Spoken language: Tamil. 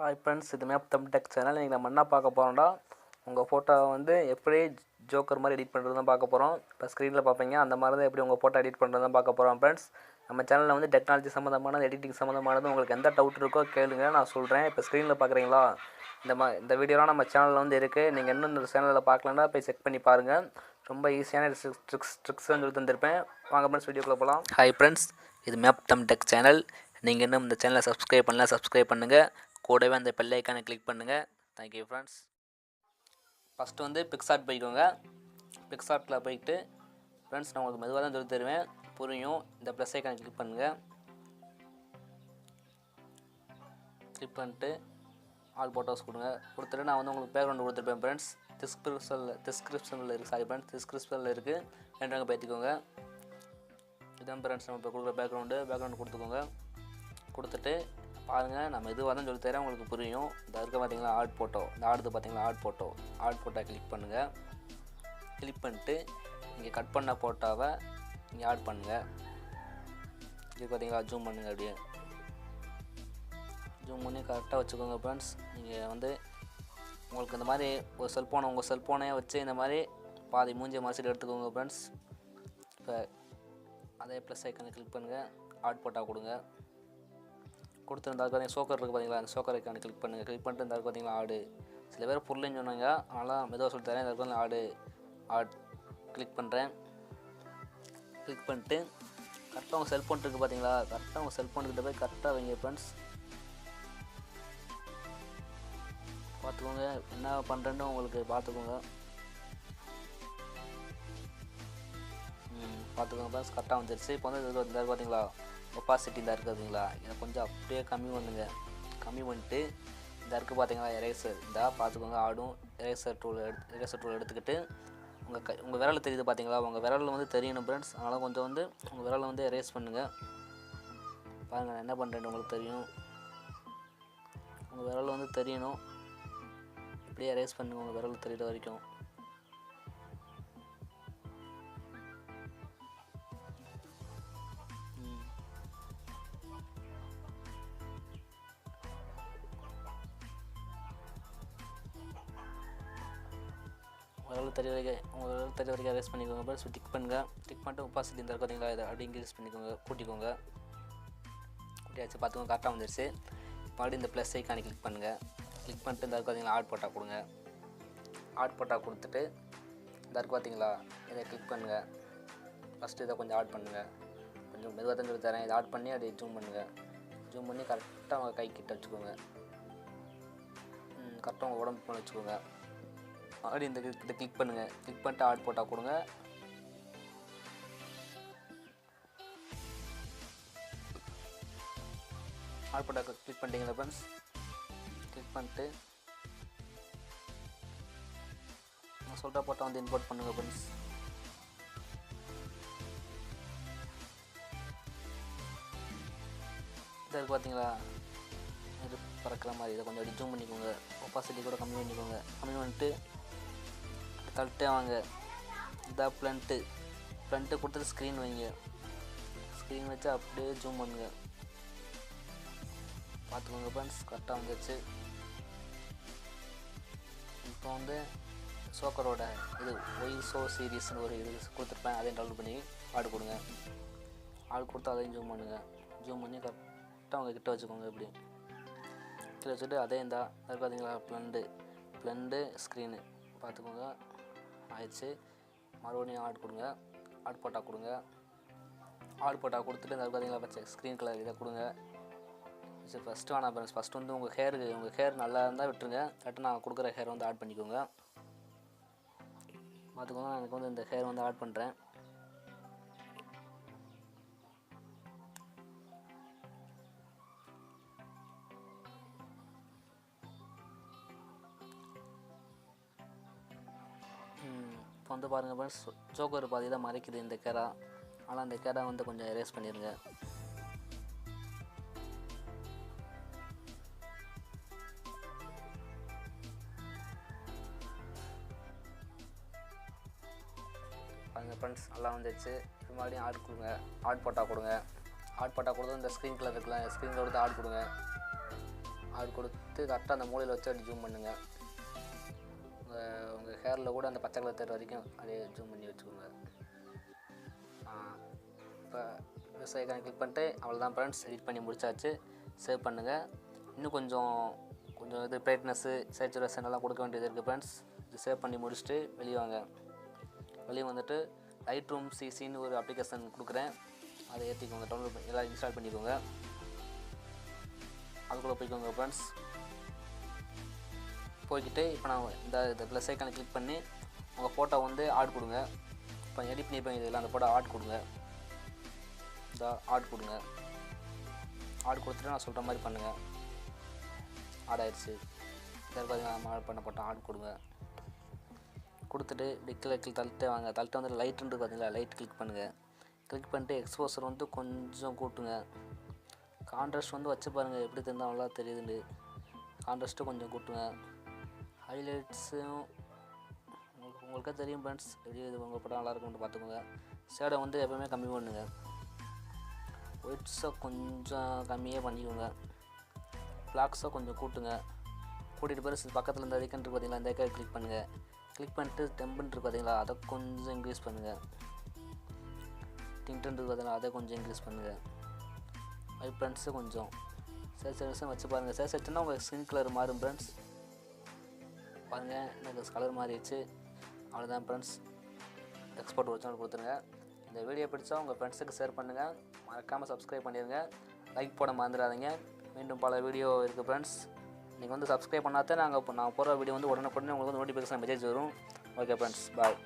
ஹாய் ஃப்ரெண்ட்ஸ், இது MapTech சேனல். இன்றைக்கி நம்ம என்ன பார்க்க போகிறோம்னா, உங்கள் ஃபோட்டோவை வந்து எப்படி ஜோக்கர் மாதிரி எடிட் பண்ணுறது தான் பார்க்க போகிறோம். இப்போ ஸ்க்ரீனில் பார்ப்பீங்க, அந்த மாதிரி தான் எப்படி உங்கள் ஃபோட்டோ எடிட் பண்ணுறது தான் பார்க்க போகிறோம் ஃப்ரெண்ட்ஸ். நம்ம சேனலில் வந்து டெக்னாலஜி சம்மந்தமானது, எடிட்டிங் சம்மந்தமானது உங்களுக்கு எந்த டவுட் இருக்கோ கேளுங்க, நான் சொல்கிறேன். இப்போ ஸ்க்ரீனில் பார்க்குறீங்களா, இந்த வீடியோலாம் நம்ம சேனலில் வந்து இருக்குது. நீங்கள் இன்னும் இந்த சேனலில் பார்க்கலன்னா போய் செக் பண்ணி பாருங்கள். ரொம்ப ஈஸியான ட்ரிக்ஸ் வந்து தந்திருப்பேன். வாங்க ஃப்ரெண்ட்ஸ், வீடியோக்குள்ளே போகலாம். ஹாய் ஃப்ரெண்ட்ஸ், இது MapTech சேனல். நீங்கள் இன்னும் இந்த சேனலை சப்ஸ்கிரைப் பண்ணலாம், சப்ஸ்கிரைப் பண்ணுங்கள். கூடவே அந்த பெல் ஐக்கானை கிளிக் பண்ணுங்கள். Thank you friends. ஃபஸ்ட்டு வந்து PicsArt போய்க்கோங்க. PicsArtல போய்ட்டு ஃப்ரெண்ட்ஸ், நான் உங்களுக்கு மெதுவாக தான் சொல்லி தருவேன், புரியும். இந்த ப்ளஸ் ஐக்கானை கிளிக் பண்ணுங்கள். கிளிக் பண்ணிட்டு ஆல் ஃபோட்டோஸ் கொடுத்துட்டு நான் வந்து உங்களுக்கு பேக்ரவுண்டு கொடுத்துருப்பேன் ஃப்ரெண்ட்ஸ். டிஸ்கிரிப்ஷனில் இருக்குது. சாரி ஃப்ரெண்ட்ஸ், டிஸ்கிரிப்ஷனில் இருக்குது. ரெண்டு பேர்த்திக்கோங்க. இதுதான் ஃப்ரெண்ட்ஸ் நம்ம இப்போ கொடுக்குற பேக்ரவுண்டு கொடுத்துக்கோங்க. கொடுத்துட்டு பாருங்கள், நான் மெதுவாக தான் சொல்லி தரேன், உங்களுக்கு புரியும். இந்த இருக்க பார்த்தீங்களா ஆட் ஃபோட்டோ, இந்த ஆடுது பார்த்தீங்களா ஆட் ஃபோட்டோ கிளிக் பண்ணுங்கள். கிளிக் பண்ணிட்டு இங்கே கட் பண்ண ஃபோட்டோவை இங்கே ஆட் பண்ணுங்கள். இது பார்த்தீங்களா, ஜூம் பண்ணுங்கள். அப்படியே ஜூம் பண்ணி கரெக்டாக வச்சுக்கோங்க ஃப்ரெண்ட்ஸ். நீங்கள் வந்து உங்களுக்கு இந்த மாதிரி ஒரு உங்கள் செல்ஃபோனே வச்சு இந்த மாதிரி பாதி மூஞ்சியை மறைச்சிட்டு எடுத்துக்கோங்க ஃப்ரெண்ட்ஸ். இப்போ அதே ப்ளஸ் ஐக்கானை கிளிக் பண்ணுங்கள். ஆட் ஃபோட்டோ கொடுங்க. கொடுத்துருந்தா பார்த்தீங்கன்னா சோக்கர் இருக்குது பார்த்தீங்களா, அந்த சோக்கர் ஐக்கானை கிளிக் பண்ணுங்கள். கிளிக் பண்ணிட்டு இருந்தால் பார்த்தீங்களா ஆடு. சில பேர் பொருள்னு சொன்னாங்க, அதனால் மெதுவாக சொல்லி தரேன். இந்த இடத்துல ஆட் கிளிக் பண்ணுறேன். கிளிக் பண்ணிட்டு கரெக்டாக உங்கள் செல்ஃபோன் இருக்குது பார்த்தீங்களா, கரெக்டாக உங்கள் செல்ஃபோனுக்கிட்ட போய் கரெக்டாக வைங்க ஃப்ரெண்ட்ஸ். பார்த்துக்கோங்க என்ன பண்ணுறேன்னு உங்களுக்கு பார்த்துக்கோங்க. பார்த்துக்கோங்க ஃப்ரெண்ட்ஸ், கரெக்டாக வந்துடுச்சு. இப்போ வந்து இது பார்த்தீங்களா ஒப்பாசிட்டி இந்த இருக்குதுங்களா, இதை கொஞ்சம் அப்படியே கம்மி பண்ணுங்க. கம்மி பண்ணிட்டு இந்த இருக்குது பார்த்தீங்களா எரேசர், இந்த பார்த்துக்கோங்க. ஆடும் எரேசர் டூல் எடுத்துக்கிட்டு உங்கள் விரல் தெரியுது பார்த்தீங்களா, உங்கள் விரலில் வந்து தெரியணும் ஃப்ரெண்ட்ஸ். அதனால் கொஞ்சம் வந்து உங்கள் விரலை வந்து எரேஸ் பண்ணுங்கள். பாருங்கள் நான் என்ன பண்ணுறேன்னு உங்களுக்கு தெரியும். உங்கள் விரல் வந்து தெரியணும், இப்படியே எரேஸ் பண்ணுங்கள் உங்கள் விரல் தெரியுற வரைக்கும். விரல் தெரிய வரைக்கும் எரேஸ் பண்ணிக்கோங்க ஃப்ரெண்ட்ஸ். டிக் பண்ணுங்கள். டிக் பண்ணிட்டு ஒப்பாசிட்டி இந்த பார்த்தீங்களா, இதை அப்படி இன்க்ரீஸ் பண்ணிக்கோங்க, கூட்டிக்கோங்க. கூட்டியாச்சு, பார்த்துக்கோங்க கரெக்டாக வந்துடுச்சு. மறுபடியும் இந்த ப்ளஸ் ஐக்கானை கிளிக் பண்ணுங்கள். கிளிக் பண்ணிட்டு இந்த பார்த்தீங்களா ஆட் ஃபோட்டோ கொடுங்க. ஆட் ஃபோட்டோ கொடுத்துட்டு இந்த பார்த்தீங்களா இதை கிளிக் பண்ணுங்கள். ஃபஸ்ட்டு இதை கொஞ்சம் ஆட் பண்ணுங்கள். கொஞ்சம் மெதுவாக தான் சொல்லி தரேன். இதை ஆட் பண்ணி அப்படியே ஜூம் பண்ணுங்கள். ஜூம் பண்ணி கரெக்டாக உங்கள் கை கிட்ட வச்சுக்கோங்க. கரெக்டாக உங்கள் உடம்பு பண்ண வச்சுக்கோங்க. அப்படி இந்த இதை கிளிக் பண்ணுங்கள். கிளிக் பண்ணிட்டு ஆட் ஃபோட்டோ கொடுங்க. ஆட் ஃபோட்டோ கிளிக் பண்ணிட்டீங்களா ஃப்ரெண்ட்ஸ். கிளிக் பண்ணிட்டு நான் சொல்கிற ஃபோட்டோ வந்து இம்போர்ட் பண்ணுங்கள் ஃப்ரெண்ட்ஸ். இதை பார்த்தீங்களா இது பறக்கிற மாதிரி, இதை கொஞ்சம் அப்படி ஜூம் பண்ணிக்கோங்க. ஒப்பாசிட்டி கூட கம்மி பண்ணிக்கோங்க. கம்மி பண்ணிட்டு தள்ளிட்டே வாங்க. இதாக ஃப்ரண்ட்டு கொடுத்துட்டு ஸ்க்ரீன் வைங்க. ஸ்க்ரீன் வச்சு அப்படியே ஜூம் பண்ணுங்க. பார்த்துக்கோங்க ஃப்ரெண்ட்ஸ், கரெக்டாக வந்துடுச்சு. இப்போ வந்து சோக்கரோட இது ஒய்ஸோ சீரீஸ்னு ஒரு இது கொடுத்துருப்பேன், அதையும் டவுன்லோட் பண்ணி ஆடு கொடுங்க. ஆடு கொடுத்து அதையும் ஜூம் பண்ணுங்கள். ஜூம் பண்ணி கரெக்டாக அவங்க கிட்ட வச்சுக்கோங்க. இப்படி கிட்ட வச்சுட்டு அதே இந்த பார்த்தீங்களா ப்ளண்டு ஸ்க்ரீனு பார்த்துக்கோங்க. ஆயிடுச்சு. மறுபடியும் ஆட் கொடுங்க. ஆட் ஃபோட்டோ கொடுங்க. ஆட் ஃபோட்டோ கொடுத்துட்டு இந்த பார்த்தீங்களா பச்சை ஸ்க்ரீன் கலர் இதை கொடுங்க. சரி, ஃபஸ்ட்டு வேணாம் ஃப்ரெண்ட்ஸ். ஃபஸ்ட்டு வந்து உங்கள் ஹேர் நல்லா இருந்தால் விட்டுருங்க. கரெக்டாக நான் கொடுக்குற ஹேர் வந்து ஆட் பண்ணிக்கோங்க. பார்த்துக்கோங்க, எனக்கு வந்து இந்த ஹேர் வந்து ஆட் பண்ணுறேன். இப்போ வந்து பாருங்கள் ஃப்ரெண்ட்ஸ், ஜோக்கர் பாதி தான் மறைக்குது இந்த கேரா. ஆனால் அந்த கேரா வந்து கொஞ்சம் எரேஸ் பண்ணிடுங்க. பாருங்கள் ஃப்ரெண்ட்ஸ், நல்லா வந்துடுச்சு. இது மறுபடியும் ஆட் கொடுங்க. ஆட் ஃபோட்டோ கொடுங்க. ஆட் ஃபோட்டோ கொடுத்து இந்த ஸ்க்ரீன் கலர் இருக்குல்ல, ஸ்க்ரீன் கலர் கொடுத்து ஆட் கொடுங்க. ஆடு கொடுத்து கரெக்டாக அந்த மூலையில் வச்சு அப்படி ஜூம் பண்ணுங்கள். உங்கள் ஹேரில் கூட அந்த பச்சை கலர் தேர் வரைக்கும் அப்படியே ஜூம் பண்ணி வச்சுக்கோங்க. இப்போ ப்ளஸ் ஐக்கானை கிளிக் பண்ணிட்டு அவ்வளோதான் ஃப்ரெண்ட்ஸ், எடிட் பண்ணி முடிச்சாச்சு. சேவ் பண்ணுங்கள். இன்னும் கொஞ்சம் இது பிரைட்னஸ்ஸு சேச்சுரேஷன் எல்லாம் கொடுக்க வேண்டியது இருக்குது ஃப்ரெண்ட்ஸ். இது சேவ் பண்ணி முடிச்சுட்டு வெளியே வாங்க. வெளியே வந்துட்டு லைட் ரூம் சிசின்னு ஒரு அப்ளிகேஷன் கொடுக்குறேன், அதை ஏற்றிக்கோங்க. டவுன்லோட் எல்லாம் இன்ஸ்டால் பண்ணிக்கோங்க. அதுக்குள்ளே போய்க்கோங்க ஃப்ரெண்ட்ஸ். போய்கிட்டு இப்போ நான் இந்த ப்ளஸ் ஐக்கானை கிளிக் பண்ணி உங்கள் ஃபோட்டோ வந்து ஆட் கொடுங்க. இப்போ எடிட் பண்ணிப்பேன் இதெல்லாம், அந்த ஃபோட்டோ ஆட் கொடுங்க. இந்த ஆட் கொடுங்க. ஆட் கொடுத்துட்டு நான் சொல்கிற மாதிரி பண்ணுங்கள். ஆட் ஆயிடுச்சு. இதில் பார்த்தீங்கன்னா ஆட் பண்ண போட்டோம். ஆட் கொடுங்க. கொடுத்துட்டு இப்படி கீழே தள்ளிட்டே வாங்க. தள்ளிட்டு வந்து லைட்டுன்றது பார்த்தீங்களா, லைட் கிளிக் பண்ணுங்கள். கிளிக் பண்ணிட்டு எக்ஸ்போசர் வந்து கொஞ்சம் கூட்டுங்க. கான்ட்ராஸ்ட் வந்து வச்சு பாருங்கள் எப்படி தெரிந்தால் நல்லா தெரியுதுண்டு. கான்ட்ராஸ்ட்டு கொஞ்சம் கூட்டுங்க. ஹைலைட்ஸும் உங்களுக்கே தெரியும் ஃப்ரெண்ட்ஸ், எப்படி இது உங்கள் படம் நல்லா இருக்குன்னு பார்த்துக்கோங்க. ஷேடை வந்து எப்போவுமே கம்மி பண்ணுங்கள். ஒயிட்ஸை கொஞ்சம் கம்மியாக பண்ணிக்கோங்க. பிளாக்ஸை கொஞ்சம் கூட்டுங்க. கூட்டிகிட்டு பிறகு பக்கத்தில் இந்த ஐக்கன் இருக்குது பார்த்தீங்களா, இந்த ஐக்கன் கிளிக் பண்ணுங்கள். கிளிக் பண்ணிட்டு டெம்புன்னு பார்த்தீங்களா, அதை கொஞ்சம் இன்க்ரீஸ் பண்ணுங்கள். டின்ட்டு பார்த்தீங்களா, அதை கொஞ்சம் இன்க்ரீஸ் பண்ணுங்கள். வைப்ரன்ஸு கொஞ்சம் சேச்சுரேஷன் வச்சு பாருங்கள். சேச்சுரேஷன்னா உங்கள் ஸ்கின் கலர் மாறும் ஃப்ரெண்ட்ஸ். பாருங்கள் எனக்கு கலர் மாறிடுச்சு. அவ்வளோதான் ஃப்ரெண்ட்ஸ், எக்ஸ்போர்ட் ஒரிஜினல் கொடுத்துருங்க. இந்த வீடியோ பிடிச்சா உங்கள் ஃப்ரெண்ட்ஸுக்கு ஷேர் பண்ணுங்கள். மறக்காமல் சப்ஸ்கிரைப் பண்ணிடுங்க. லைக் போட மறந்துடாதீங்க. மீண்டும் பல வீடியோ இருக்குது ஃப்ரெண்ட்ஸ். நீங்கள் வந்து சப்ஸ்கிரைப் பண்ணாதான் நான் போடுற வீடியோ வந்து உடனுக்குடனே உங்களுக்கு வந்து நோட்டிஃபிகேஷன் மெசேஜ் வரும். ஓகே ஃப்ரெண்ட்ஸ், பாய்.